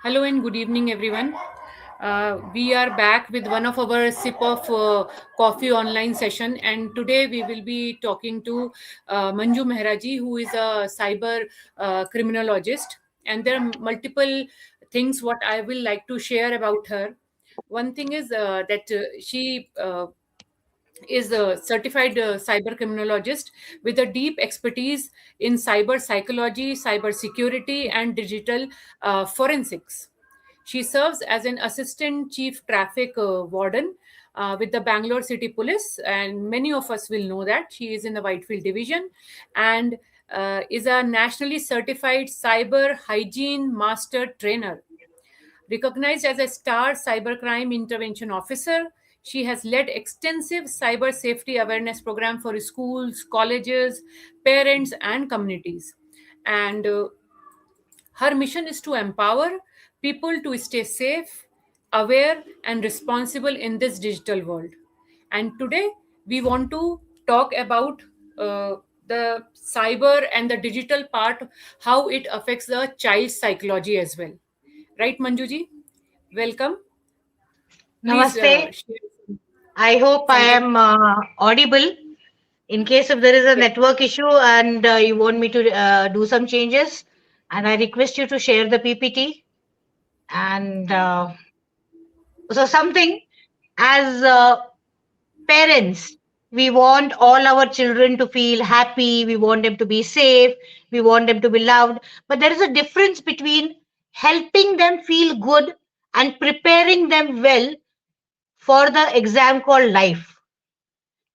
Hello and good evening, everyone. We are back with one of our sip of coffee online session, and today we will be talking to Manju Mehraji, who is a cyber criminologist. And there are multiple things what I will like to share about her. One thing is that she is a certified cyber criminologist with a deep expertise in cyber psychology, cyber security, and digital forensics. She serves as an assistant chief traffic warden with the Bangalore City Police, and many of us will know that she is in the Whitefield Division and is a nationally certified cyber hygiene master trainer. Recognized as a star cybercrime intervention officer, she has led extensive cyber safety awareness program for schools, colleges, parents, and communities. And her mission is to empower people to stay safe, aware, and responsible in this digital world. And today we want to talk about the cyber and the digital part, how it affects the child's psychology as well. Right, Manjuji? Welcome. Please Namaste. share I hope I something. am audible. In case if there is a Yes, network issue and you want me to do some changes, and I request you to share the PPT. And so something as parents, we want all our children to feel happy. We want them to be safe. We want them to be loved. But there is a difference between helping them feel good and preparing them well for the exam called life.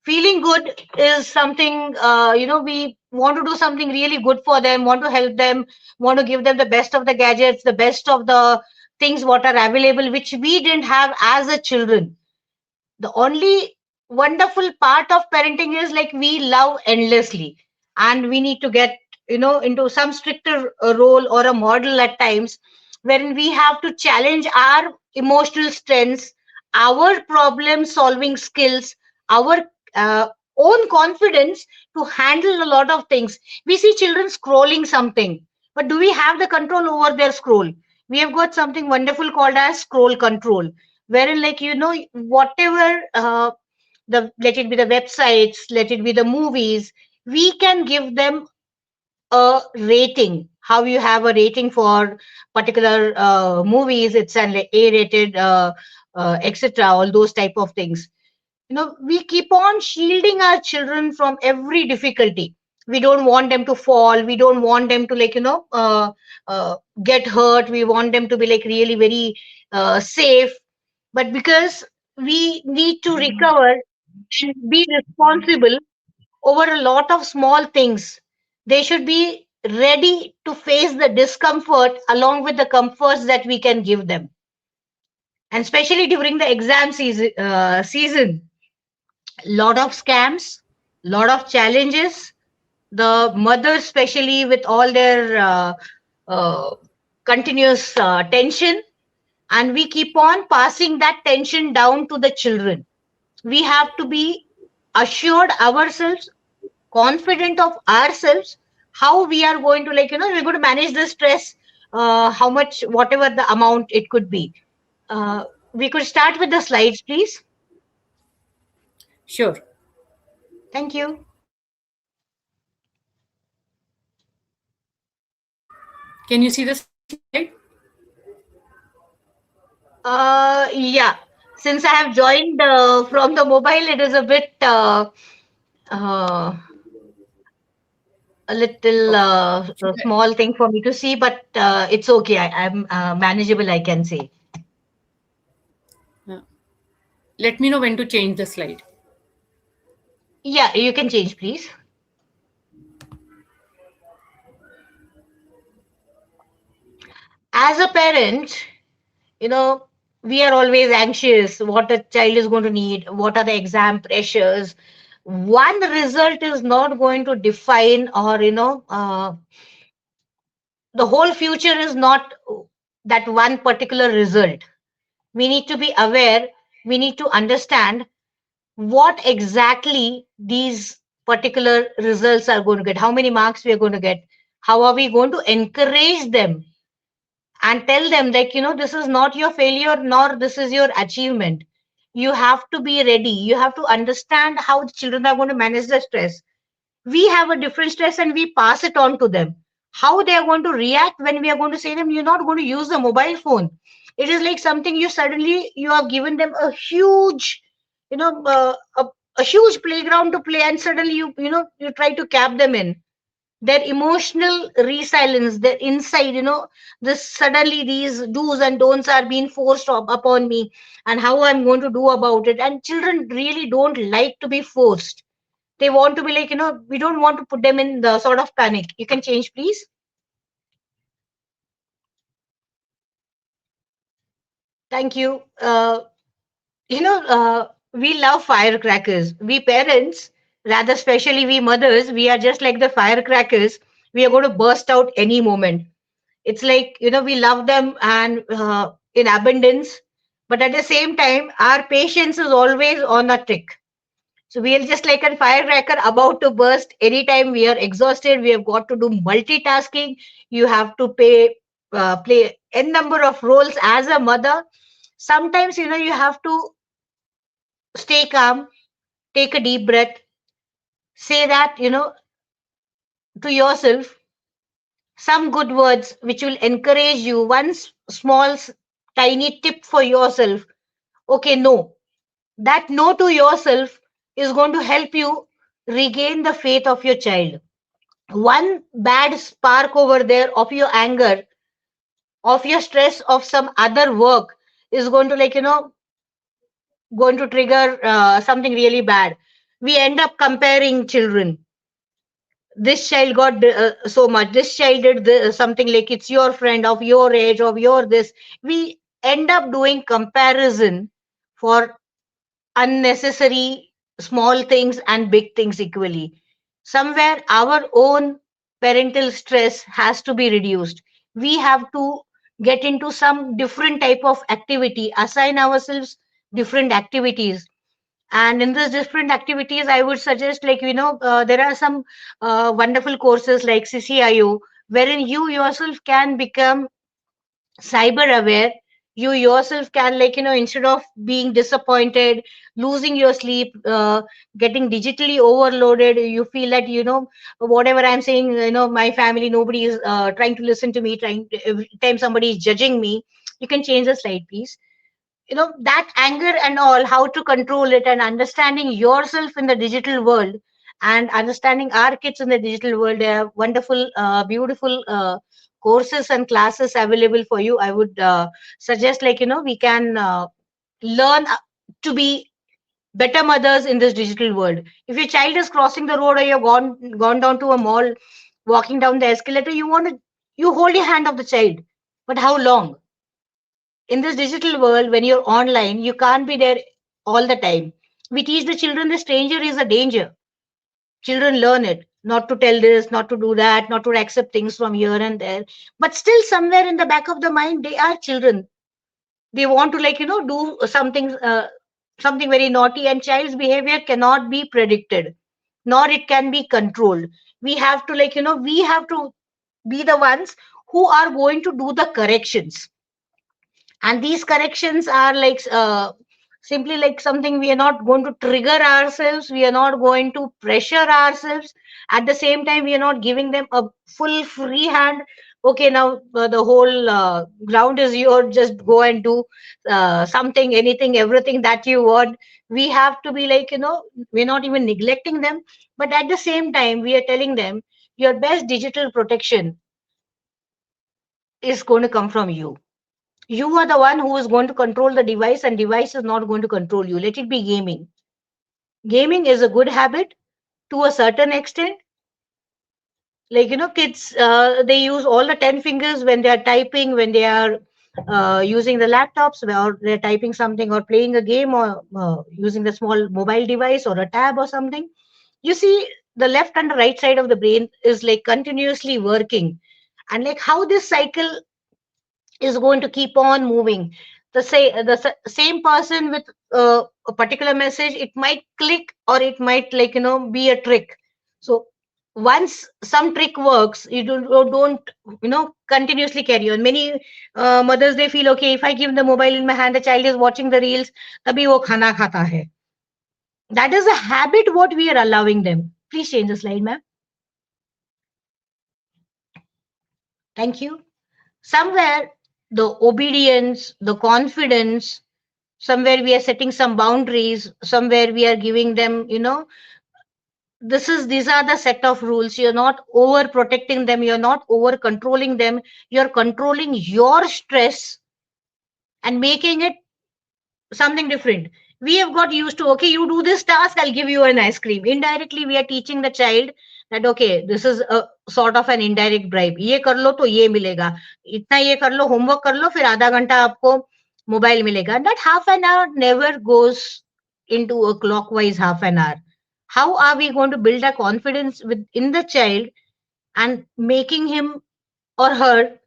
Feeling good is something, we want to do something really good for them, want to help them, want to give them the best of the gadgets, the best of the things what are available, which we didn't have as a children. The only wonderful part of parenting is like we love endlessly, and we need to get into some stricter role or a model at times, wherein we have to challenge our emotional strengths, our problem solving skills, our uh, own confidence to handle a lot of things. We see children scrolling something, but do we have the control over their scroll? We have got something wonderful called as scroll control, wherein whatever the let it be the websites, let it be the movies, we can give them a rating. How you have a rating for particular movies, it's an A rated, etc., all those type of things. We keep on shielding our children from every difficulty. We don't want them to fall, we don't want them to get hurt. We want them to be like really very safe. But because we need to recover and be responsible over a lot of small things, they should be ready to face the discomfort along with the comforts that we can give them. And especially during the exam season, lot of scams, lot of challenges. The mothers, especially with all their uh, continuous tension, and we keep on passing that tension down to the children. We have to be assured ourselves, confident of ourselves, how we are going to we're going to manage the stress, how much, whatever the amount it could be. We could start with the slides, please. sure. Thank you. Can you see the slide? Yeah. Since I have joined from the mobile, it is a bit uh, a little Okay. Should a small thing for me to see, but it's okay. I'm manageable, I can say. let me know when to change the slide. Yeah, you can change, please. As a parent, you know, we are always anxious what a child is going to need, what are the exam pressures. One result is not going to define, or the whole future is not that one particular result. We need to be aware, we need to understand what exactly these particular results are going to get, how many marks we are going to get, how are we going to encourage them, and tell them like, this is not your failure nor this is your achievement. You have to be ready. You have to understand how the children are going to manage the stress. We have a different stress and we pass it on to them. How they are going to react when we are going to say them, you're not going to use the mobile phone. It is like something you suddenly you have given them a huge, you know, a huge playground to play, and suddenly you try to cap them in their emotional resilience, their inside, this suddenly these do's and don'ts are being forced upon me, and how I'm going to do about it. And children really don't like to be forced. They want to be like, we don't want to put them in the sort of panic. You can change, please. Thank you. We love firecrackers. We parents, rather especially we mothers, we are just like the firecrackers. We are going to burst out any moment. It's like, we love them and in abundance, but at the same time, our patience is always on a tick. So we are just like a firecracker about to burst. Anytime we are exhausted, we have got to do multitasking. You have to play n number of roles as a mother. Sometimes, you have to stay calm, take a deep breath, say that, to yourself some good words which will encourage you. One small, tiny tip for yourself. Okay, no. That no to yourself is going to help you regain the faith of your child. One bad spark over there of your anger, of your stress, of some other work is going to, like, going to trigger something really bad. We end up comparing children. This child got so much, this child did something, like it's your friend of your age, of your this. We end up doing comparison for unnecessary small things and big things equally. Somewhere our own parental stress has to be reduced. We have to get into some different type of activity, assign ourselves different activities. And in these different activities, I would suggest, like, there are some wonderful courses like CCIO, wherein you yourself can become cyber aware. You yourself can, like, instead of being disappointed, losing your sleep, getting digitally overloaded, you feel that, whatever I'm saying, my family, nobody is trying to listen to me, trying to, every time somebody is judging me. You can change the slide, please. That anger and all, how to control it, and understanding yourself in the digital world, and understanding our kids in the digital world. There are wonderful, beautiful courses and classes available for you. I would suggest, like, we can learn to be better mothers in this digital world. If your child is crossing the road, or you've gone down to a mall, walking down the escalator, you hold your hand of the child, but how long? In this digital world, when you're online, you can't be there all the time. We teach the children the stranger is a danger. Children learn it, not to tell this, not to do that, not to accept things from here and there. But still, somewhere in the back of the mind, they are children. They want to, like, do something very naughty, and child's behavior cannot be predicted, nor it can be controlled. We have to, like, we have to be the ones who are going to do the corrections. And these corrections are like, simply like something, we are not going to trigger ourselves, we are not going to pressure ourselves. At the same time, we are not giving them a full free hand. Okay, now the whole ground is yours, just go and do something, anything, everything that you want. We have to be like, we're not even neglecting them, but at the same time we are telling them your best digital protection is going to come from you. You are the one who is going to control the device, and device is not going to control you. Let it be gaming. Gaming is a good habit to a certain extent. Like, kids, they use all the 10 fingers when they are typing, when they are using the laptops, or they're typing something, or playing a game, or using the small mobile device or a tab or something. You see, the left and the right side of the brain is like continuously working. And like how this cycle is going to keep on moving. Same person with a particular message, it might click, or it might, like, be a trick. So once some trick works, you don't continuously carry on. Many mothers, they feel, okay, if I give the mobile in my hand, the child is watching the reels, tabhi wo khana khata hai. That is a habit what we are allowing them. Please change the slide, ma'am. Thank you. Somewhere the obedience, the confidence, somewhere we are setting some boundaries, somewhere we are giving them, these are the set of rules. You're not over protecting them, you're not over controlling them, you're controlling your stress and making it something different. We have got used to, okay, you do this task, I'll give you an ice cream. Indirectly we are teaching the child that, okay, this is a sort of an indirect bribe. ये कर लो तो ये मिलेगा, इतना ये कर लो, homework कर लो, फिर आधा घंटा आपको mobile मिलेगा. That half an hour never goes into a clockwise half an hour. How are we going to build a confidence within the child and making him or her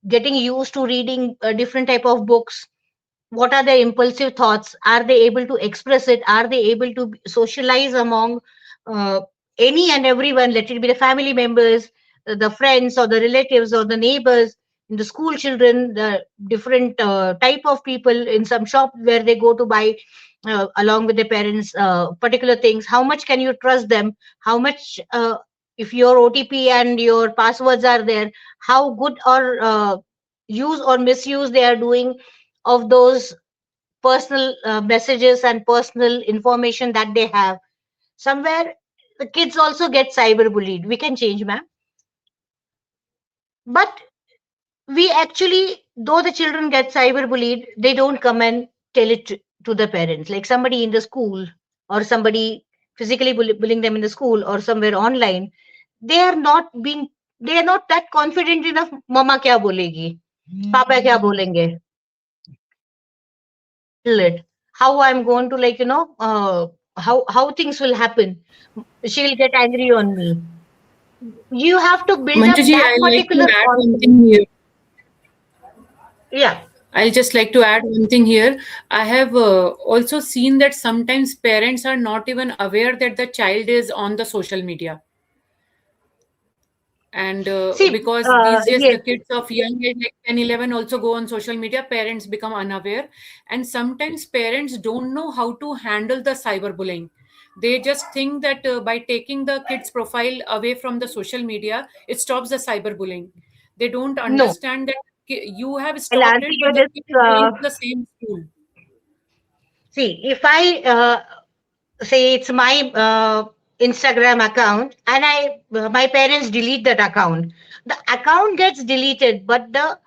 getting used to reading different type of books? What are their impulsive thoughts? Are they able to express it? Are they able to socialize among uh, any and everyone? Let it be the family members, the friends, or the relatives, or the neighbors, the school children, the different type of people in some shop where they go to buy along with their parents particular things. How much can you trust them? How much, if your OTP and your passwords are there, how good or use or misuse they are doing of those personal messages and personal information that they have. Somewhere the kids also get cyberbullied. We can change, ma'am. But we actually, though the children get cyberbullied, they don't come and tell it to the parents. Like somebody in the school or somebody physically bullying them in the school or somewhere online, they are not being, they are not that confident enough. Mama kya bolegi? Papa kya bolenge? It, how I'm going to, like, how things will happen. She will get angry on me. You have to build up Manjuji, that I like to particular add one confidence. thing here. Yeah. I'll just like to add one thing here. I have also seen that sometimes parents are not even aware that the child is on the social media. And See, because these days yes, the kids of young age, like 10, 11, also go on social media, parents become unaware. And sometimes parents don't know how to handle the cyberbullying. They just think that by taking the kid's profile away from the social media, it stops the cyberbullying. They don't no. understand that you have I'll stopped answer it, you but the this. kid is going to the same school. See, if I say it's my Instagram account and my parents delete that account, the account gets deleted, but the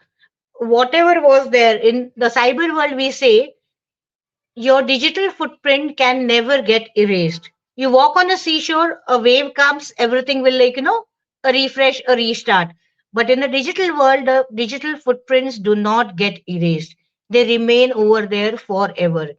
whatever was there in the cyber world, we say your digital footprint can never get erased. You walk on a seashore, a wave comes, everything will, like, a refresh, a restart. But in the digital world, the digital footprints do not get erased. They remain over there forever.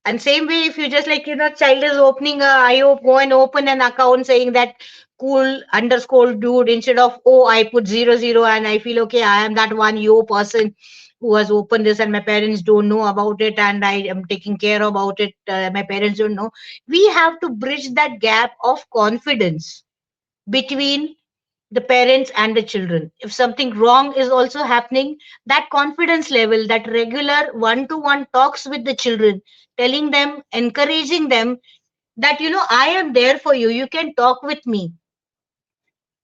And same way, if you just, like, child is opening go and open an account saying that cool underscore dude, instead of, oh, I put 00 and I feel, okay, I am that one yo person who has opened this and my parents don't know about it and I am taking care about it. My parents don't know. We have to bridge that gap of confidence between the parents and the children. If something wrong is also happening, that confidence level, that regular one to one talks with the children, telling them, encouraging them that, I am there for you, you can talk with me.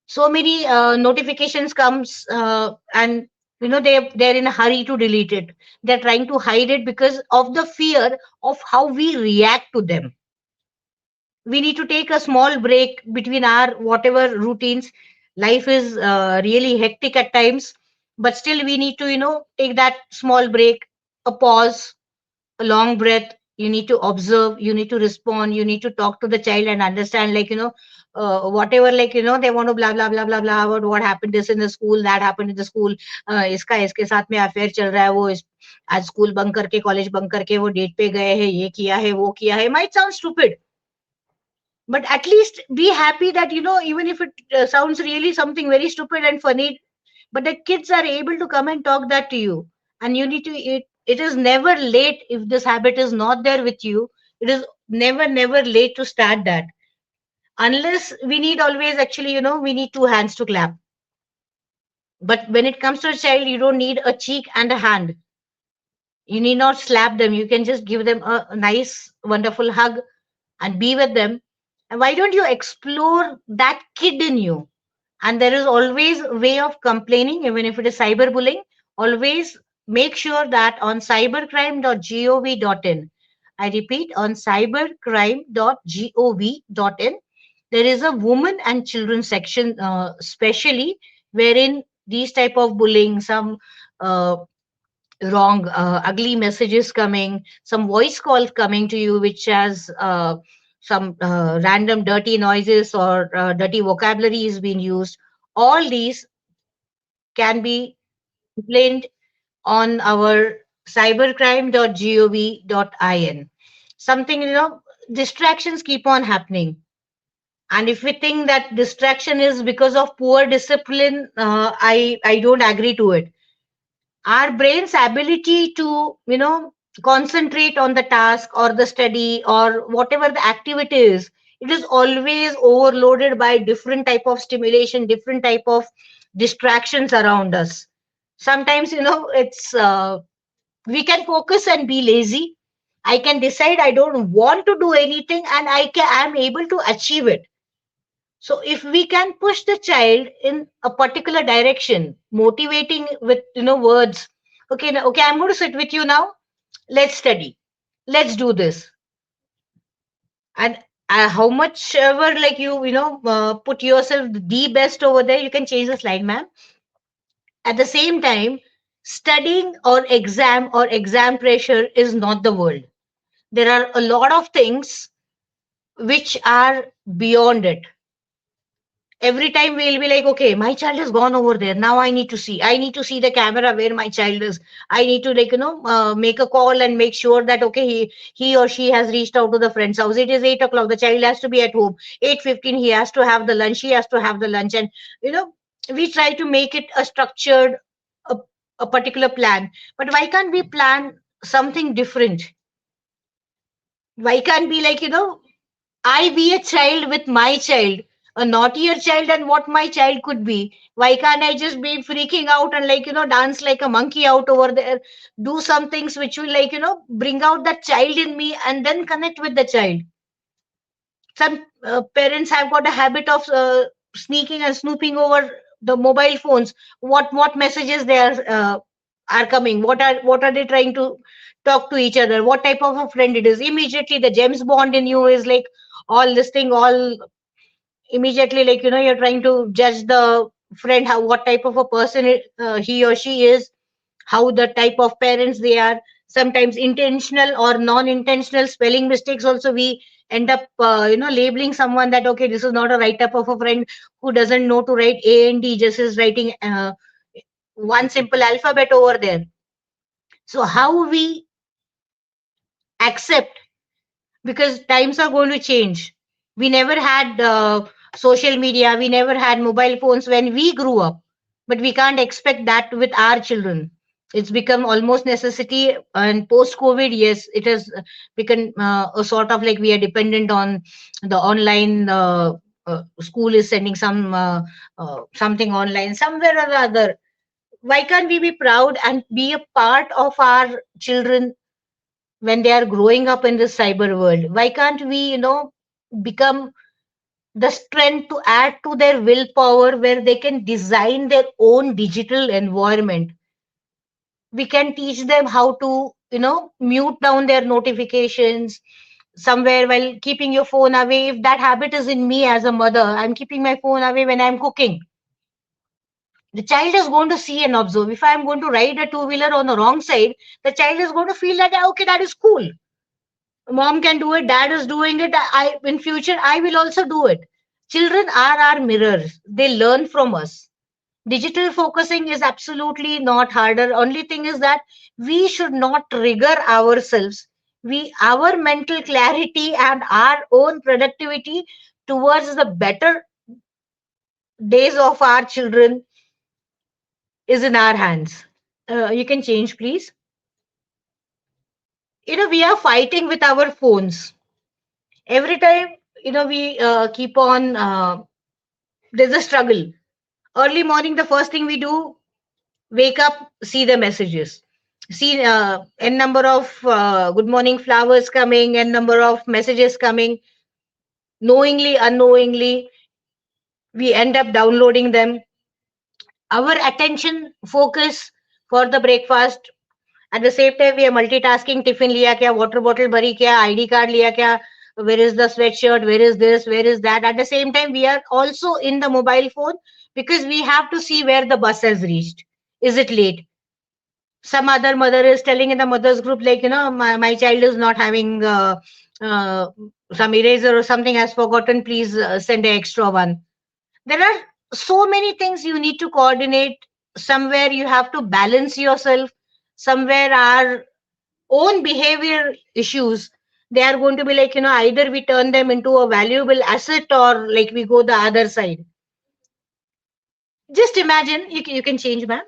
So many notifications comes and they're in a hurry to delete it. They're trying to hide it because of the fear of how we react to them. We need to take a small break between our whatever routines. Life is really hectic at times, but still we need to, take that small break, a pause, a long breath. You need to observe, you need to respond, you need to talk to the child and understand, like, whatever, like, they want to blah blah blah blah blah about what happened this in the school, that happened in the school, इसका इसके साथ में affair चल रहा है, वो आज school bunk करके कॉलेज बंक करके वो डेट पे गए हैं, ये किया है वो किया है. Might sound stupid, but at least be happy that, even if it sounds really something very stupid and funny, but the kids are able to come and talk that to you. And you need to, it is never late. If this habit is not there with you, it is never late to start that. Unless we need always actually, we need two hands to clap. But when it comes to a child, you don't need a cheek and a hand. You need not slap them. You can just give them a nice, wonderful hug and be with them. And why don't you explore that kid in you? And there is always a way of complaining, even if it is cyberbullying. Always make sure that on cybercrime.gov.in, I repeat, on cybercrime.gov.in, there is a women and children section, specially, wherein these type of bullying, some uh, wrong ugly messages coming, some voice calls coming to you which has some random dirty noises or dirty vocabulary is being used, all these can be complained on our cybercrime.gov.in. Something, distractions keep on happening, and if we think that distraction is because of poor discipline, I don't agree to it. Our brain's ability to, concentrate on the task or the study or whatever the activity is, it is always overloaded by different type of stimulation, different type of distractions around us. Sometimes, it's we can focus and be lazy. I can decide I don't want to do anything, and I'm able to achieve it. So if we can push the child in a particular direction, motivating with, words, okay, okay, I'm going to sit with you now. Let's study. Let's do this. And how much ever like put yourself the best over there, you can change the slide, ma'am. At the same time, studying or exam pressure is not the world. There are a lot of things which are beyond it. Every time we'll be like, okay, my child has gone over there, now I need to see the camera where my child is. I need to, like, make a call and make sure that, okay, he or she has reached out to the friend's house. It is 8 o'clock, the child has to be at home. 8:15 he has to have the lunch, he has to have the lunch. And you know we try to make it a structured, a, a particular plan. But why can't we plan something different? Why can't be like, I be a child with my child, a naughtier child than what my child could be. Why can't I just be freaking out and, like, dance like a monkey out over there, do some things which will, like, bring out that child in me and then connect with the child. Some parents have got a habit of sneaking and snooping over the mobile phones. What messages they are coming? What are they trying to talk to each other? What type of a friend it is? Immediately, the James Bond in you is like all this thing, all immediately, like, you're trying to judge the friend, how what type of a person he or she is, how the type of parents they are. Sometimes intentional or non-intentional spelling mistakes also, we end up labeling someone that, okay, this is not a right type of a friend, who doesn't know to write a and d, just is writing one simple alphabet over there. So how we accept, because times are going to change. We never had social media, we never had mobile phones when we grew up, but we can't expect that with our children. It's become almost necessity, and post COVID, yes, it has become a sort of like we are dependent on the online. School is sending something online somewhere or other. Why can't we be proud and be a part of our children when they are growing up in this cyber world? Why can't we, become the strength to add to their willpower, where they can design their own digital environment? We can teach them how to, mute down their notifications somewhere while keeping your phone away. If that habit is in me as a mother, I'm keeping my phone away when I'm cooking. The child is going to see and observe. If I'm going to ride a two-wheeler on the wrong side, the child is going to feel that, okay, that is cool. Mom can do it, dad is doing it, I in future I will also do it. Children are our mirrors, they learn from us. Digital focusing is absolutely not harder. Only thing is that we should not trigger ourselves. Our mental clarity and our own productivity towards the better days of our children is in our hands. You can change, please. We are fighting with our phones every time. we keep on, there's a struggle. Early morning, the first thing we do, wake up, see the messages. See n number of good morning flowers coming, n number of messages coming, knowingly, unknowingly, we end up downloading them. Our attention focus for the breakfast. At the same time, we are multitasking. Tiffin liya kya, water bottle bhari kya, ID card liya kya, where is the sweatshirt, where is this, where is that. At the same time, we are also in the mobile phone because we have to see where the bus has reached. Is it late? Some other mother is telling in the mothers group, like, my child is not having uh, some eraser or something has forgotten, please send an extra one. There are so many things you need to coordinate. Somewhere you have to balance yourself. Somewhere our own behavior issues, they are going to be like, either we turn them into a valuable asset or like we go the other side. Just imagine, you can change, ma'am.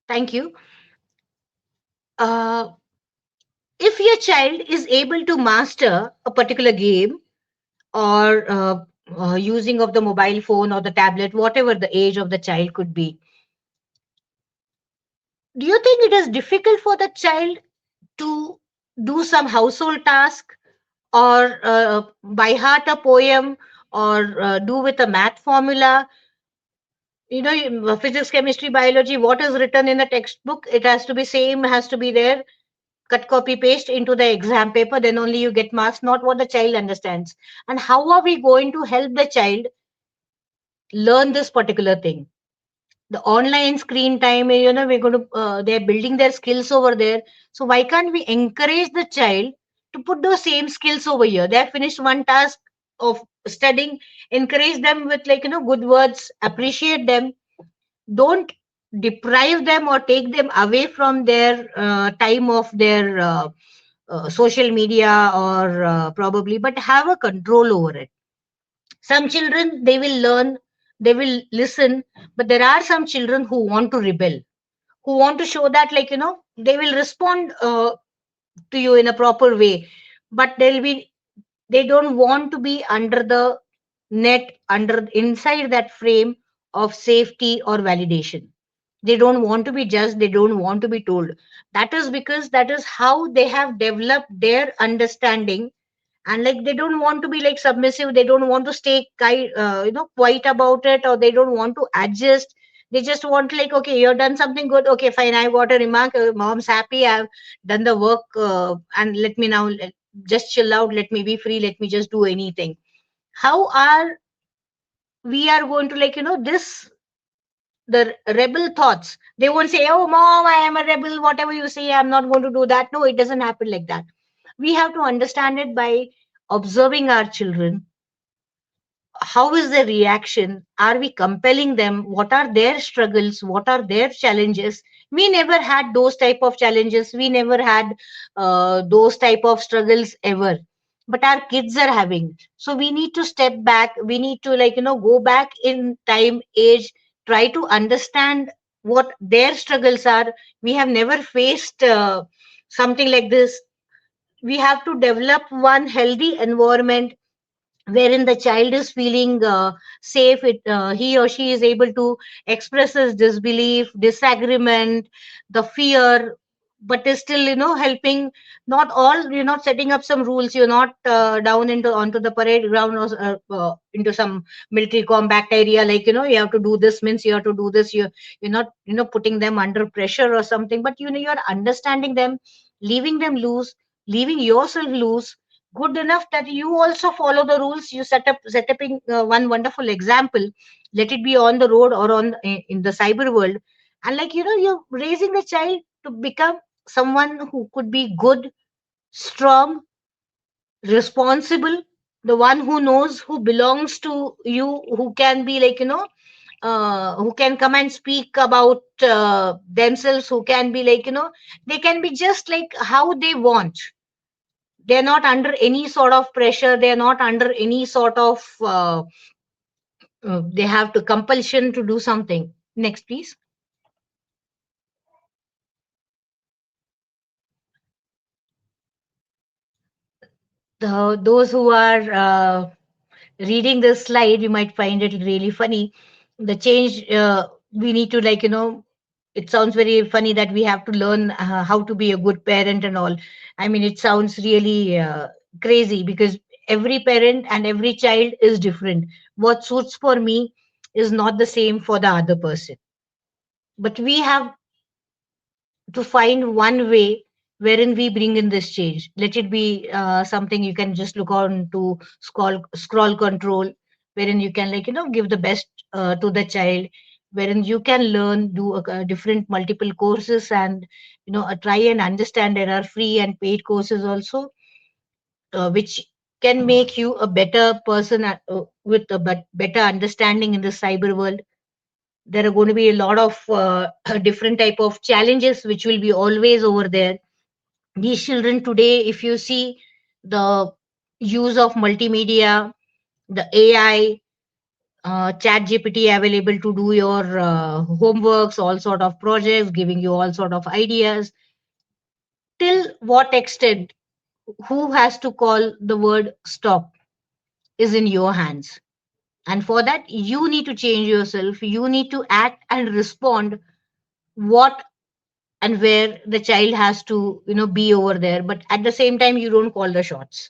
Thank you. uh, if your child is able to master a particular game, or using of the mobile phone or the tablet, whatever the age of the child could be, do you think it is difficult for the child to do some household task, or by heart a poem, or do with a math formula? Physics, chemistry, biology, what is written in the textbook, it has to be same, has to be there, cut, copy, paste into the exam paper, then only you get marks, not what the child understands. And how are we going to help the child learn this particular thing? The online screen time, we're going to, they're building their skills over there. So why can't we encourage the child to put those same skills over here? They have finished one task of studying, encourage them with, like, good words, appreciate them. Don't deprive them or take them away from their time of their social media, or probably, but have a control over it. Some children, they will learn, they will listen, but there are some children who want to rebel, who want to show that, like, they will respond to you in a proper way, but they don't want to be under the net, under inside that frame of safety or validation. They don't want to be judged, they don't want to be told. That is because that is how they have developed their understanding. And like, they don't want to be like submissive, they don't want to stay quiet about it, or they don't want to adjust. They just want, like, okay, you've done something good, okay, fine, I got a remark, mom's happy, I've done the work, and let me now just chill out, let me be free, let me just do anything. How are we are going to, like, this, the rebel thoughts, they won't say, oh mom, I am a rebel, whatever you say, I'm not going to do that. No, it doesn't happen like that. We have to understand it by observing our children. How is their reaction? Are we compelling them? What are their struggles? What are their challenges? We never had those type of challenges, we never had those type of struggles ever, but our kids are having. So we need to step back, we need to, like, go back in time, age, try to understand what their struggles are. We have never faced something like this. We have to develop one healthy environment wherein the child is feeling safe. He or she is able to express his disbelief, disagreement, the fear, but is still, helping. Not all, you're not setting up some rules, you're not down into onto the parade ground, or into some military combat area, like, you have to do this, means you have to do this. You're not, putting them under pressure or something, but you're understanding them, leaving them loose, leaving yourself loose, good enough that you also follow the rules. You set up one wonderful example, let it be on the road or in the cyber world. And, like, you're raising the child to become someone who could be good, strong, responsible, the one who knows, who belongs to you, who can be, like, who can come and speak about themselves, who can be, like, they can be just like how they want. They're not under any sort of pressure, they're not under any sort of they have to compulsion to do something. Next, please. those who are reading this slide, you might find it really funny. The change we need to, like, it sounds very funny that we have to learn how to be a good parent and all. I mean, it sounds really crazy, because every parent and every child is different. What suits for me is not the same for the other person. But we have to find one way wherein we bring in this change. Let it be something you can just look on to scroll control, wherein you can, like, give the best to the child, wherein you can learn, do different multiple courses, and try and understand. There are free and paid courses also, which can make you a better person, with a better understanding in the cyber world. There are going to be a lot of different type of challenges which will be always over there. These children today, if you see the use of multimedia, the AI, chat gpt available to do your homeworks, all sort of projects, giving you all sort of ideas, till what extent, who has to call the word stop, is in your hands. And for that, you need to change yourself, you need to act and respond what and where the child has to be over there. But at the same time, you don't call the shots.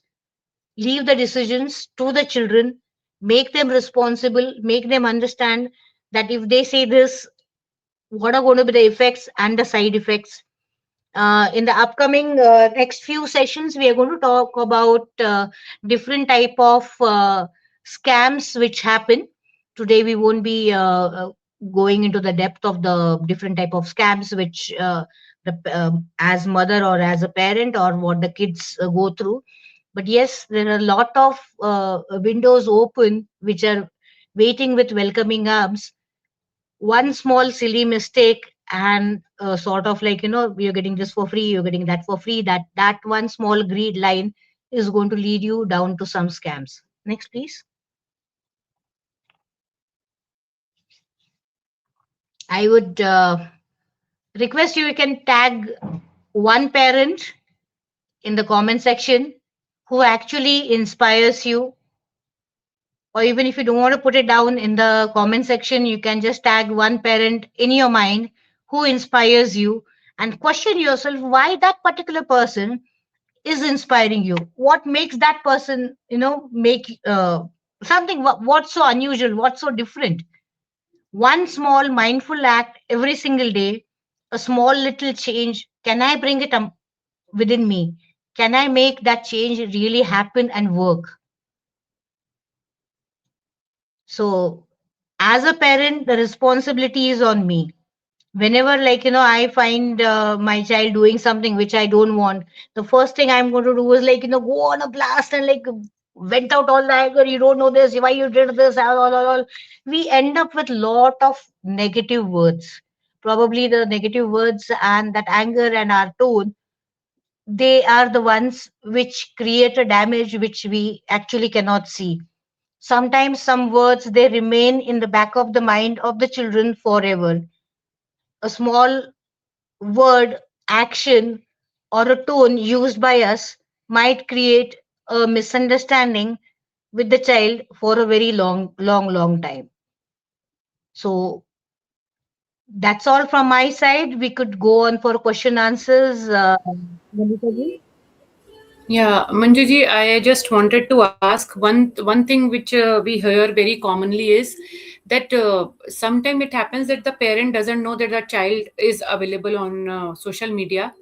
Leave the decisions to the children, make them responsible, make them understand that if they say this, what are going to be the effects and the side effects. In the upcoming next few sessions, we are going to talk about different type of scams which happen. Today we won't be going into the depth of the different type of scams which as mother or as a parent, or what the kids go through. But yes, there are a lot of windows open which are waiting with welcoming arms. One small silly mistake, and sort of, like, you're getting this for free, you're getting that for free, that one small greed line is going to lead you down to some scams. Next, please. I would request you can tag one parent in the comment section who actually inspires you. Or even if you don't want to put it down in the comment section, you can just tag one parent in your mind who inspires you, and question yourself why that particular person is inspiring you. What makes that person, make something, what's so unusual, what's so different. One small mindful act every single day, a small little change, can I bring it within me? Can I make that change really happen and work? So, as a parent, the responsibility is on me. Whenever, like, I find my child doing something which I don't want, the first thing I'm going to do is, like, go on a blast and, like, vent out all the anger. You don't know this, why you did this, all. We end up with lot of negative words. Probably the negative words and that anger and our tone, they are the ones which create a damage which we actually cannot see. Sometimes some words, they remain in the back of the mind of the children forever. A small word, action, or a tone used by us might create a misunderstanding with the child for a very long time. So that's all from my side. We could go on for question answers. Malika ji? Yeah, Manjuji, I just wanted to ask one thing which we hear very commonly is that sometimes it happens that the parent doesn't know that the child is available on social media,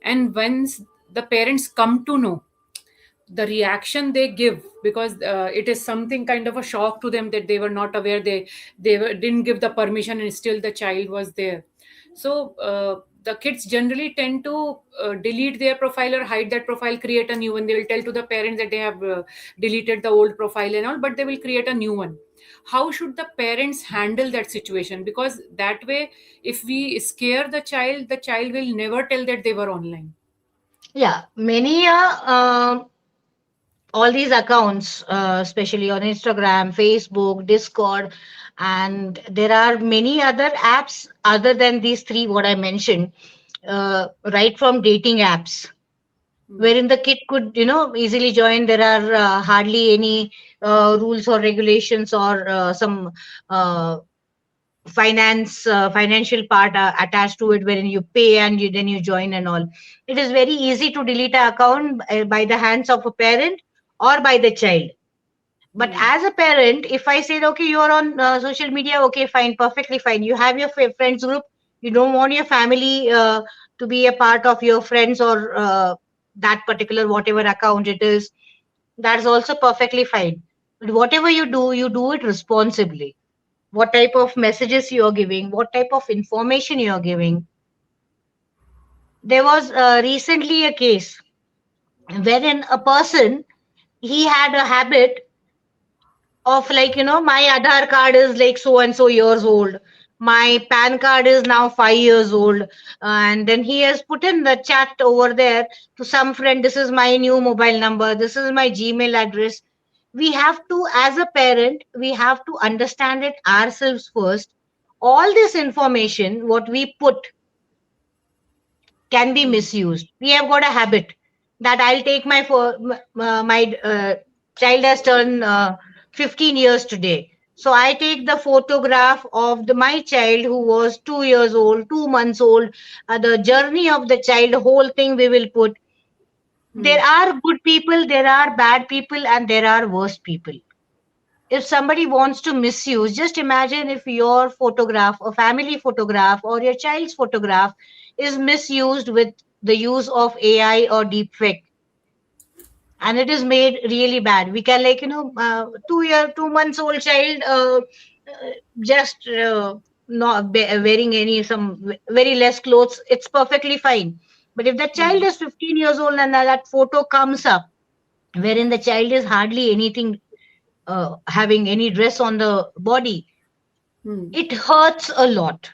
and once the parents come to know, the reaction they give, because it is something kind of a shock to them that they were not aware, didn't give the permission and still the child was there. So the kids generally tend to delete their profile or hide that profile, create a new one. They will tell to the parents that they have deleted the old profile and all, but they will create a new one. How should the parents handle that situation? Because that way, if we scare the child will never tell that they were online. Yeah, many all these accounts, especially on Instagram, Facebook, Discord, and there are many other apps other than these three what I mentioned, right from dating apps. mm, wherein the kid could, easily join. There are hardly any rules or regulations or some uh, financial part attached to it, wherein you pay and then you join and all. It is very easy to delete an account by the hands of a parent or by the child. But mm, as a parent, if I said, okay, you're on social media, okay, fine, perfectly fine. You have your friends group. You don't want your family to be a part of your friends or that particular whatever account it is. That's also perfectly fine. But whatever you do it responsibly. What type of messages you are giving, what type of information you are giving. There was recently a case wherein a person, he had a habit of, like, my Aadhaar card is like so and so years old, my PAN card is now 5 years old, and then he has put in the chat over there to some friend, this is my new mobile number, this is my Gmail address. We have to, as a parent, we have to understand it ourselves first. All this information what we put can be mm, misused. We have got a habit that I'll take my child has turned 15 years today. So I take the photograph of my child who was 2 years old, 2 months old, the journey of the child, whole thing we will put. There mm, are good people, there are bad people, and there are worse people. If somebody wants to misuse, just imagine if your photograph, a family photograph, or your child's photograph is misused with the use of AI or deepfake, and it is made really bad. We can, like, 2 months old child just not wearing any some very less clothes. It's perfectly fine. But if the child mm, is 15 years old and that photo comes up, wherein the child is hardly anything having any dress on the body, mm, it hurts a lot.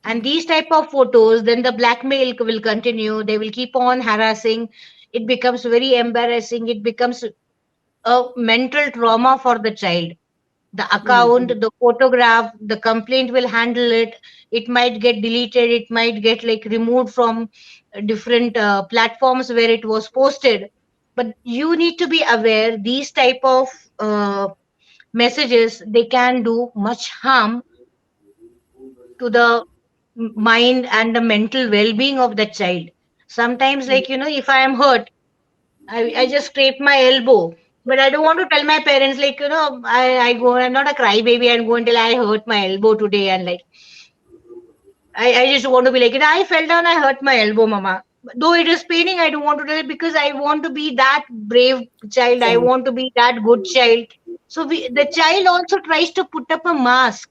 And these type of photos, then the blackmail will continue, they will keep on harassing. It becomes very embarrassing, it becomes a mental trauma for the child. The mm, account, mm, the photograph, the complaint will handle it. It might get deleted, it might get like removed from different platforms where it was posted. But you need to be aware these type of uh, messages, they can do much harm to the mind and the mental well-being of the child. Sometimes, mm, like, if I am hurt, I just scrape my elbow, but I don't want to tell my parents, like, I'm not a crybaby and go and tell I hurt my elbow today, and like, I just want to be like, I fell down, I hurt my elbow, mama. Though it is paining, I don't want to tell it because I want to be that brave child. I child. want to be that good child. So the child also tries to put up a mask,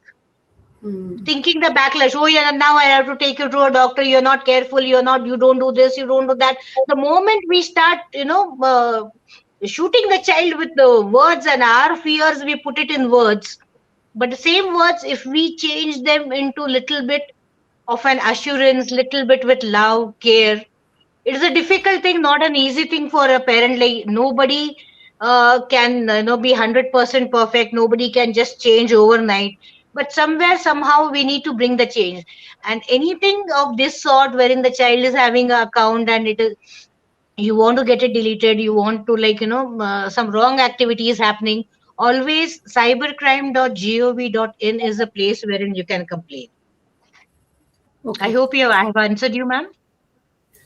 Mm, thinking the backlash. Oh yeah, now I have to take you to a doctor. You're not careful. You don't do this. You don't do that. The moment we start, shooting the child with the words and our fears, we put it in words. But the same words, if we change them into little bit of an assurance, little bit with love, care, it is a difficult thing, not an easy thing for a parent. Like, nobody can be 100% perfect. Nobody can just change overnight. But somewhere, somehow, we need to bring the change. And anything of this sort, wherein the child is having an account and it is, you want to get it deleted, you want to, like, some wrong activity is happening, always cybercrime.gov.in is a place wherein you can complain. I okay. hope I have answered you, ma'am.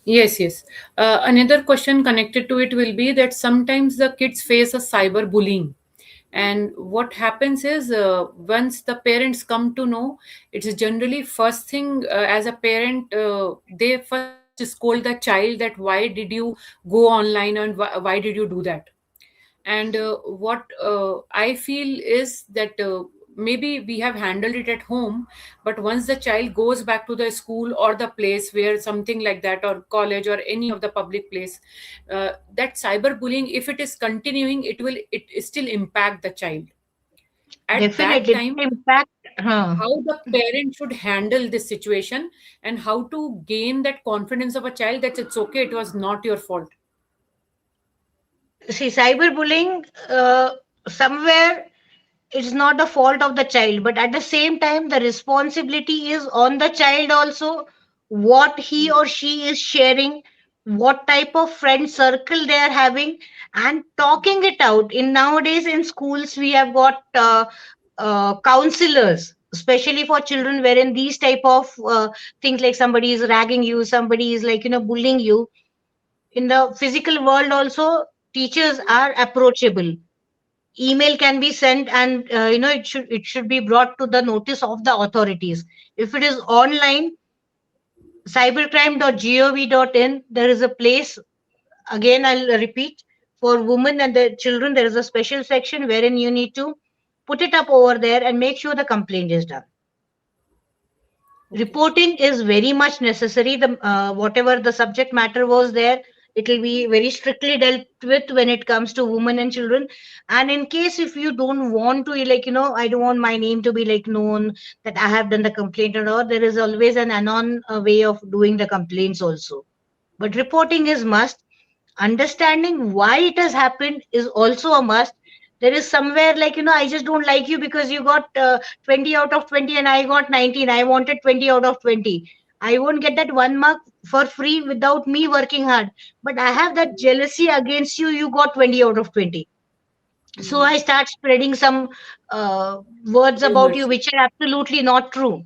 Yes, yes. Another question connected to it will be that sometimes the kids face a cyber bullying. And what happens is, once the parents come to know, it's generally first thing, as a parent, they first scold the child that why did you go online and why did you do that? And what I feel is that maybe we have handled it at home, but once the child goes back to the school or the place where something like that, or college or any of the public place, that cyberbullying, if it is continuing, it still impact the child. At that Definitely. time, In fact, how the parent should handle this situation, and how to gain that confidence of a child that it's okay, it was not your fault. see, cyberbullying, somewhere it's not the fault of the child, but at the same time, the responsibility is on the child also. What he or she is sharing, what type of friend circle they are having, and talking it out. In nowadays in schools we have got counselors especially for children, wherein these type of things, like somebody is ragging you, somebody is like bullying you. In the physical world also, teachers are approachable. Email can be sent, and it should be brought to the notice of the authorities. If it is online, cybercrime.gov.in, there is a place, again I'll repeat, for women and their children. There is a special section wherein you need to put it up over there and make sure the complaint is done. Okay. Reporting is very much necessary. The whatever the subject matter was there, it will be very strictly dealt with when it comes to women and children. And in case if you don't want to, I don't want my name to be like known that I have done the complaint or all, there is always an anon way of doing the complaints also. But reporting is must. Understanding why it has happened is also a must. There is somewhere like, I just don't like you because you got 20 out of 20 and I got 19. I wanted 20 out of 20. I won't get that 1 mark for free without me working hard. But I have that jealousy against you. You got 20 out of 20. So Hmm. I start spreading some words about you Rumors. which are absolutely not true,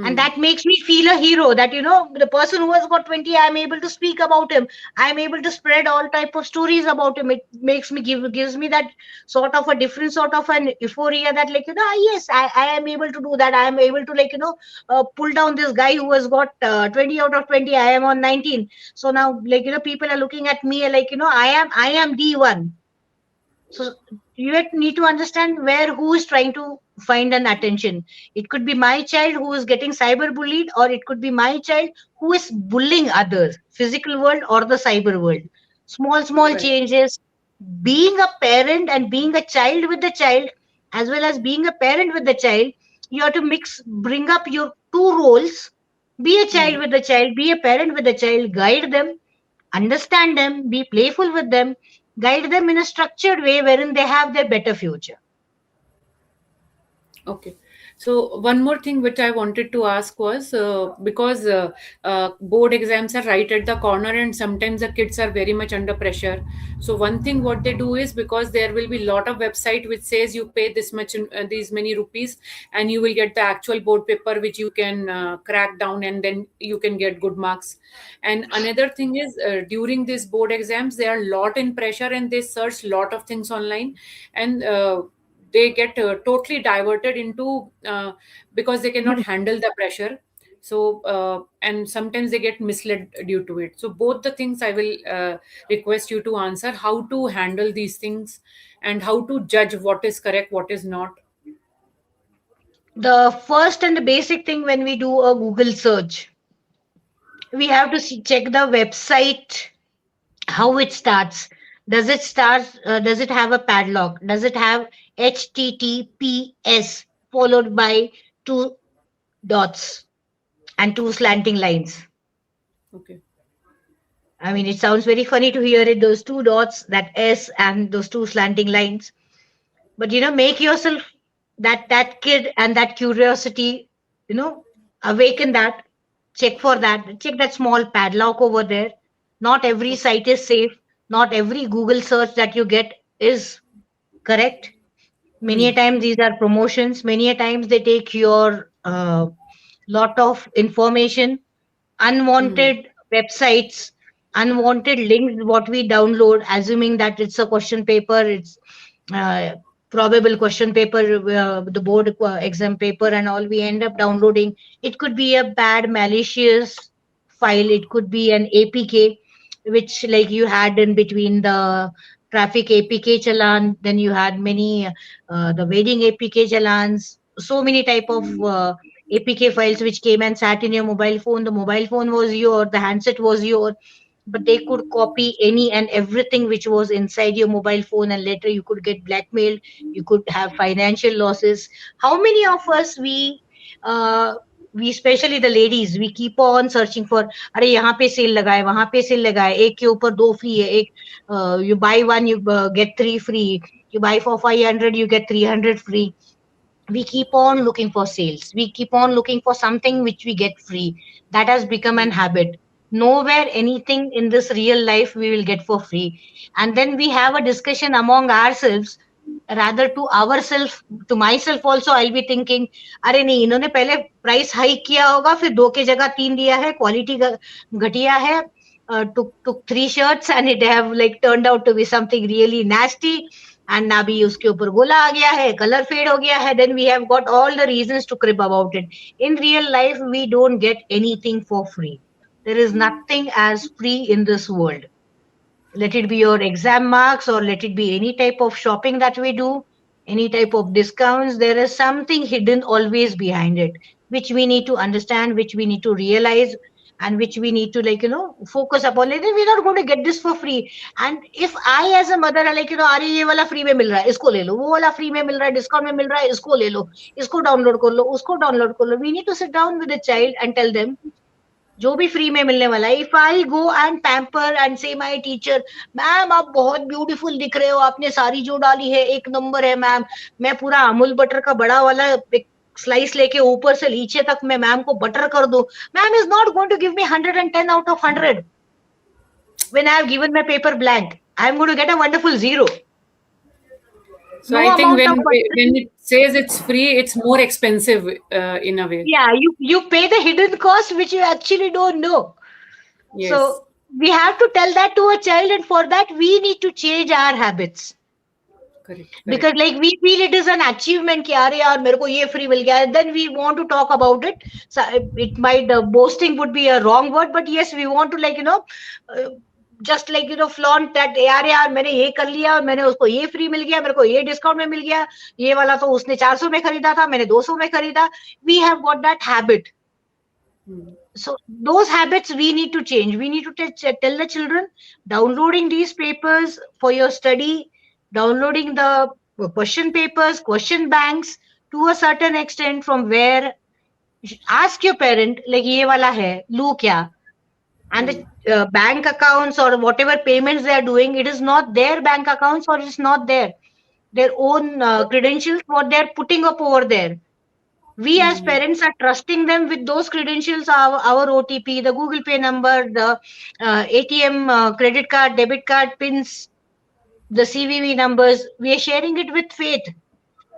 and Hmm. that makes me feel a hero, that the person who has got 20, I'm able to speak about him. I'm able to spread all type of stories about him. It makes me gives me that sort of a different sort of an euphoria, that like, yes, I am able to do that. I am able to like, pull down this guy who has got 20 out of 20. I am on 19. So now like, people are looking at me like, I am D1. So you need to understand where who is trying to find an attention. It could be my child who is getting cyber bullied, or it could be my child who is bullying others, physical world or the cyber world. Small, small Right. changes. Being a parent and being a child with the child, as well as being a parent with the child, you have to bring up your two roles. Be a child Hmm. with the child, be a parent with the child, guide them, understand them, be playful with them, guide them in a structured way wherein they have their better future. Okay. So one more thing which I wanted to ask was because board exams are right at the corner and sometimes the kids are very much under pressure. So one thing what they do is, because there will be lot of website which says you pay this much these many rupees and you will get the actual board paper which you can crack down and then you can get good marks. And another thing is during these board exams they are lot in pressure and they search lot of things online, and they get totally diverted into because they cannot handle the pressure. So and sometimes they get misled due to it. So both the things I will request you to answer: how to handle these things and how to judge what is correct, what is not. The first and the basic thing, when we do a Google search, we have to check the website, how it starts. Does it have a padlock? Does it have HTTPS followed by two dots and two slanting lines? Okay. I mean, it sounds very funny to hear it, those two dots, that S, and those two slanting lines. But make yourself that kid, and that curiosity, awaken that. Check for that. Check that small padlock over there. Not every Okay. site is safe. Not every Google search that you get is correct. Many a Hmm. times these are promotions. Many a times they take your lot of information, Hmm. unwanted websites, unwanted links, what we download, assuming that it's a question paper, it's uh, probable question paper, the board exam paper, and all we end up downloading. It could be a bad, malicious file. It could be an APK, which like you had in between the traffic APK challan. Then you had many the wedding APK challans. So many type of APK files which came and sat in your mobile phone. The mobile phone was your, the handset was your, but they could copy any and everything which was inside your mobile phone, and later you could get blackmailed. You could have financial losses. How many of us uh, we, especially the ladies, we keep on searching for, अरे यहाँ पे cell लगा है, वहां पे cell लगा है, एक के ऊपर दो फ्री है, एक you buy one, you get three free, you buy for 500, you get 300 free. We keep on looking for sales, we keep on looking for something which we get free. That has become an habit. Nowhere anything in this real life we will get for free. And then we have a discussion among ourselves, rather to ourselves, to myself also, I'll be thinking, अरे नहीं, इन्होंने पहले price hike किया होगा, फिर 2 की जगह 3 दिया है, क्वालिटी घटिया है, took 3 shirts and it have like turned out to be something really nasty, and ना भी उसके ऊपर गोला आ गया है, कलर फेड हो गया है, then we have got all the reasons to crib about it. In real life we don't get anything for free. There is nothing as free in this world. Let it be your exam marks, or let it be any type of shopping that we do, any type of discounts, there is something hidden always behind it, which we need to understand, which we need to realize, and which we need to focus upon. Like, we're not going to get this for free. And if I as a mother are like, अरे ये वाला free में मिल रहा है, इसको ले लो, वो वाला फ्री में मिल रहा है, डिस्काउंट में मिल रहा है, इसको ले लो, इसको डाउनलोड कर लो, उसको डाउनलोड कर लो, we need to sit down with the child and tell them जो भी फ्री में मिलने वाला है. If I go and pamper and से माय टीचर, मैम आप बहुत ब्यूटीफुल दिख रहे हो, आपने साड़ी जो डाली है एक नंबर है मैम, मैं पूरा अमूल बटर का बड़ा वाला एक स्लाइस लेके ऊपर से नीचे तक मैं मैम को बटर कर दूं, ma'am is not going to give me 110 out of 100 when I have given my paper blank. I am going to get a wonderful 0. So I think when it says it's free, it's more expensive in a way. Yeah, you pay the hidden cost which you actually don't know. Yes. So we have to tell that to a child, and for that we need to change our habits. Correct. Because like we feel it is an achievement कि अरे यार मेरे को ये free मिल गया है, then we want to talk about it. So it might boasting would be a wrong word, but yes, we want to just flaunt that यार मैंने ये कर लिया, मैंने उसको ये फ्री मिल गया, मेरे को ये डिस्काउंट में मिल गया, ये वाला तो उसने 400 में खरीदा था, मैंने 200 में खरीदा. We have got that habit. So those habits we need to change. We need to tell the children, downloading these papers for your study, downloading the question papers, question banks to a certain extent, from where ask your parent like ये वाला है, लू क्या? And the bank accounts or whatever payments they are doing, it is not their bank accounts, or it's not their own credentials what they are putting up over there. We as parents are trusting them with those credentials, our OTP, the Google Pay number, the ATM, credit card, debit card pins, the CVV numbers. We are sharing it with faith.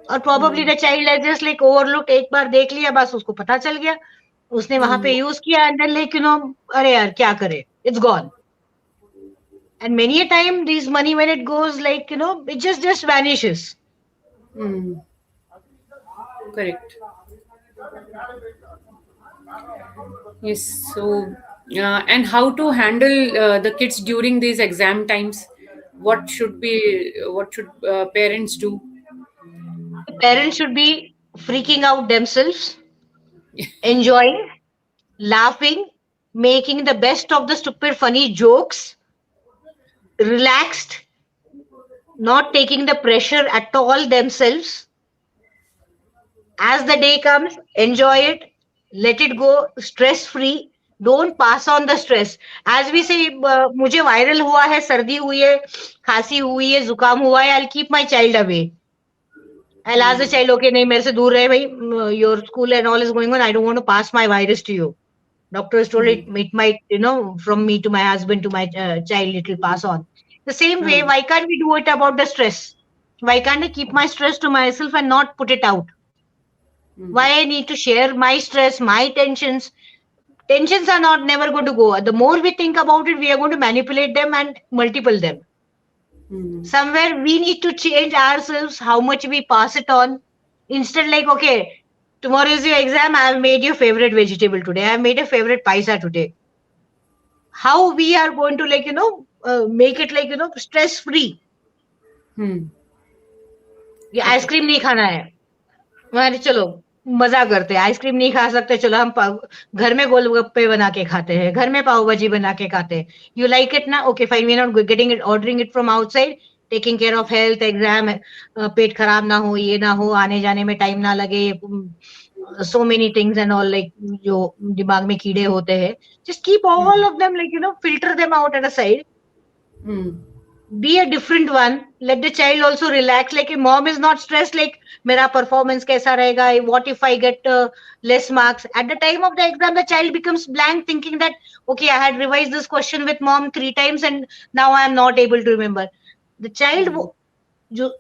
Or probably the child has just like overlooked, एक बार देख लिया, बस उसको पता चल गया, उसने वहां पे यूज किया, and then like अरे यार क्या करे, it's gone. And many a time these money, when it goes like it just vanishes. Correct. Yes. So and how to handle the kids during these exam times? What should parents do? Parents should be freaking out themselves, enjoying, laughing, making the best of the stupid funny jokes, relaxed, not taking the pressure at all themselves. As the day comes, enjoy it, let it go, stress free. Don't pass on the stress. As we say, मुझे viral हुआ है, सर्दी हुई है, खांसी हुई है, जुकाम हुआ है, I'll keep my child away. I'll ask the child, okay, नहीं मेरे से दूर रहे भाई, your school and all is going on, I don't want to pass my virus to you. Doctor has told it might, from me to my husband to my child, it will pass on. The same way, why can't we do it about the stress? Why can't I keep my stress to myself and not put it out? Why I need to share my stress, my tensions? Tensions are not never going to go. The more we think about it, we are going to manipulate them and multiple them. Somewhere we need to change ourselves, how much we pass it on. Instead, like, okay, tomorrow is your exam, I have made your favorite vegetable today, I have made a favorite paisa today. How we are going to make it stress free. ये ice cream नहीं खाना है, हमारे चलो मजा करते हैं, ice cream नहीं खा सकते, चलो हम घर में गोलगप्पे बना के खाते हैं, घर में पाव भाजी बना के खाते हैं. You like it ना, okay fine, we are not getting it, ordering it from outside, taking care of health, exam, पेट खराब ना हो, ये ना हो, आने जाने में टाइम ना लगे, so many things and all, like जो दिमाग में कीड़े होते हैं, just keep all of them, filter them out at a side. be a different one. Let the child also relax. Like a mom is not stressed. Like mera performance kaisa rahega? What if I get less marks? At the time of the exam, the child becomes blank, thinking that okay, I had revised this question with mom 3 times, and now I am not able to remember. The child Hmm. जो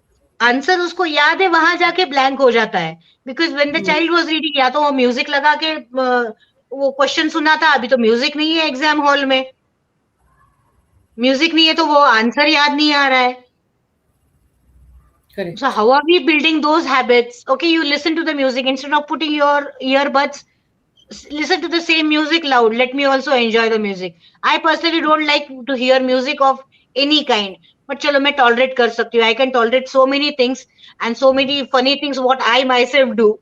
answer उसको याद है वहां जाके blank हो जाता है, because when the Hmm. Child was reading या तो वो म्यूजिक लगा के वो क्वेश्चन सुना था, अभी तो म्यूजिक नहीं है एग्जाम हॉल में, म्यूजिक नहीं है तो वो आंसर याद नहीं आ रहा है. So Correct. how are we building those habits? Okay, you listen to the music instead of putting your earbuds. Listen to the same music loud. Let me also enjoy the music. I personally don't like to hear music of any kind. But chalo, मैं tolerate कर सकती हूँ. I can tolerate so many things and so many funny things what I myself do.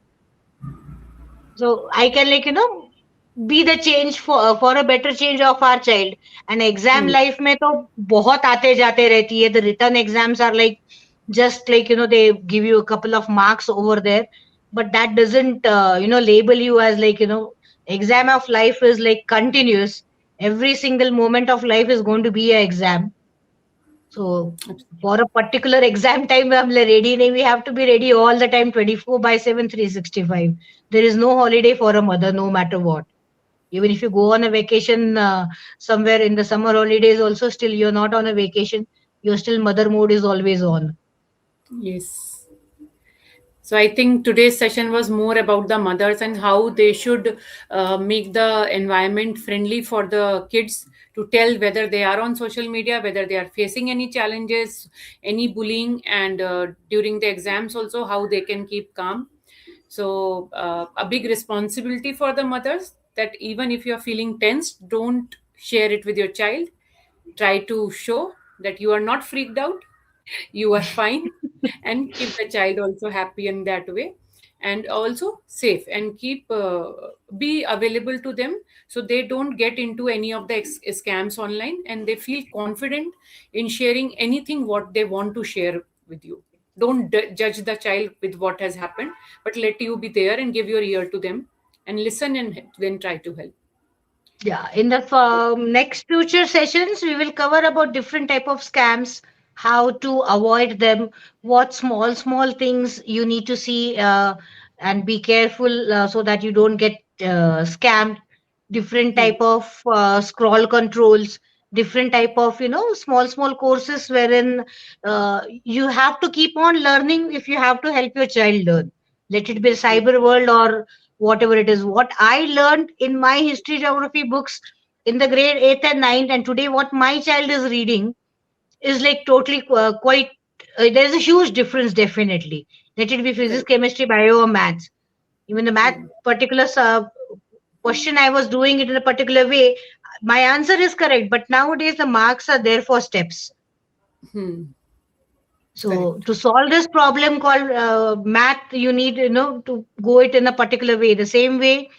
So I can be the change for a better change of our child. And exam Hmm. life में तो बहुत आते जाते रहती है. The written exams are like just they give you a couple of marks over there, but that doesn't label you as exam of life is like continuous. Every single moment of life is going to be an exam. So for a particular exam time, we are ready. We have to be ready all the time, 24/7, 365. There is no holiday for a mother, no matter what. Even if you go on a vacation somewhere in the summer holidays, also still you're not on a vacation. You're still mother mode is always on. Yes. So I think today's session was more about the mothers and how they should make the environment friendly for the kids to tell whether they are on social media, whether they are facing any challenges, any bullying, and during the exams also how they can keep calm. So a big responsibility for the mothers that even if you are feeling tense, don't share it with your child. Try to show that you are not freaked out, you are fine, and keep the child also happy in that way, and also safe, and keep be available to them so they don't get into any of the scams online, and they feel confident in sharing anything what they want to share with you. Don't judge the child with what has happened, but let you be there and give your ear to them and listen, and then try to help. Yeah, in the next future sessions, we will cover about different type of scams, how to avoid them, what small things you need to see and be careful so that you don't get scammed. Different Hmm. type of scroll controls, different type of small courses wherein you have to keep on learning if you have to help your child learn. Let it be Hmm. cyber world or whatever it is. What I learned in my history geography books in the grade 8th and 9th, and today what my child is reading is like totally quite. There's a huge difference, definitely. Let it be physics, Correct. chemistry, bio, or maths. Even the math Hmm. particular question I was doing it in a particular way, my answer is correct. But nowadays the marks are there for steps. Hmm. So Correct. to solve this problem called math, you need to go it in a particular way. The same way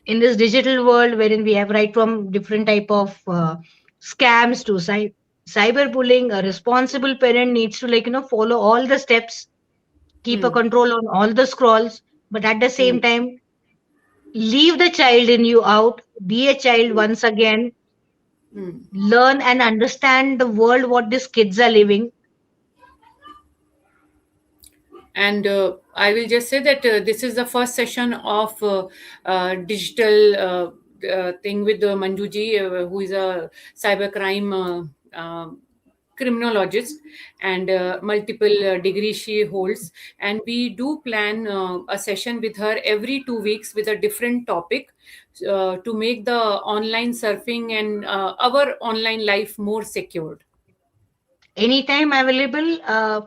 in this digital world wherein we have right from different type of scams to cyberbullying, a responsible parent needs to follow all the steps, keep a Hmm. control on all the scrolls, but at the Hmm. same time leave the child in you out, be a child once again, Hmm. learn and understand the world what these kids are living. And I will just say that this is the first session of digital thing with Manjuji, who is a cybercrime criminologist, and multiple degrees she holds. And we do plan a session with her every 2 weeks with a different topic to make the online surfing and our online life more secured. Anytime available.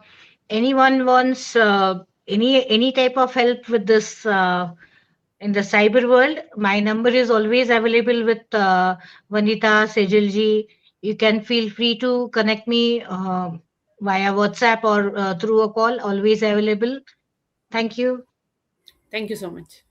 Anyone wants any type of help with this in the cyber world, my number is always available with Vanita Sejilji. You can feel free to connect me via WhatsApp or through a call. Always available. Thank you. Thank you so much.